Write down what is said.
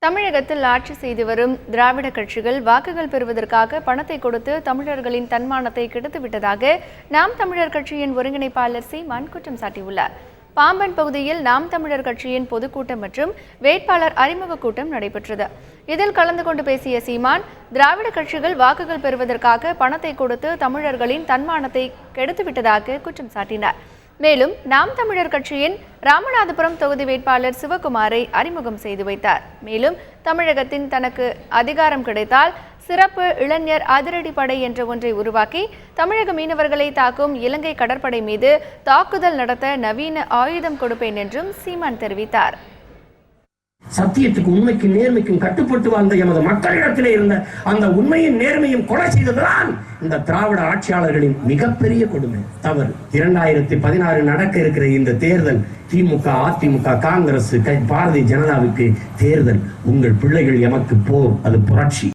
தமிழகத்தில் ஆட்சி செய்து வரும் திராவிட கட்சிகள் வாக்குகள் பெறுவதற்காக பணத்தை கொடுத்து தமிழர்களின் தன்மானத்தை கெடுத்துவிட்டதாக நாம் தமிழர் கட்சியின் ஒருங்கிணைப்பாளர் சீமான் குற்றம் சாட்டியுள்ளார். பாம்பன் பகுதியில் நாம் தமிழர் கட்சியின் பொதுக்கூட்டம் மற்றும் வேட்பாளர் அறிமுக கூட்டம் நடைபெற்றது. இதில் கலந்து கொண்டு பேசிய சீமான், திராவிட கட்சிகள் வாக்குகள் பெறுவதற்காக பணத்தை கொடுத்து தமிழர்களின் தன்மானத்தை கெடுத்துவிட்டதாக குற்றம் சாட்டினார். மேலும் நாம் தமிழர் கட்சியின் ராமநாதபுரம் தொகுதி வேட்பாளர் சிவகுமாரை அறிமுகம் செய்து வைத்தார். மேலும் தமிழகத்தின் தனக்கு அதிகாரம் கிடைத்தால் சிறப்பு இளைஞர் அதிரடிப்படை என்ற ஒன்றை உருவாக்கி தமிழக மீனவர்களை தாக்கும் இலங்கை கடற்படை மீது தாக்குதல் நடத்த நவீன ஆயுதம் கொடுப்பேன் என்றும் சீமான் தெரிவித்தார். சத்தியத்துக்கு உண்மைக்கும் நேர்மைக்கும் கட்டுப்பட்டு வாழ்ந்த எமது மக்களிடத்திலே இருந்த அந்த உண்மையும் நேர்மையும் கொலை செய்ததுதான் இந்த திராவிட ஆட்சியாளர்களின் மிகப்பெரிய கொடுமை, தவறு. 2016 நடக்க இருக்கிற இந்த தேர்தல் திமுக, அதிமுக, காங்கிரஸ், பாரதிய ஜனதாவுக்கு தேர்தல். உங்கள் பிள்ளைகள் எமக்கு போர், அது புரட்சி.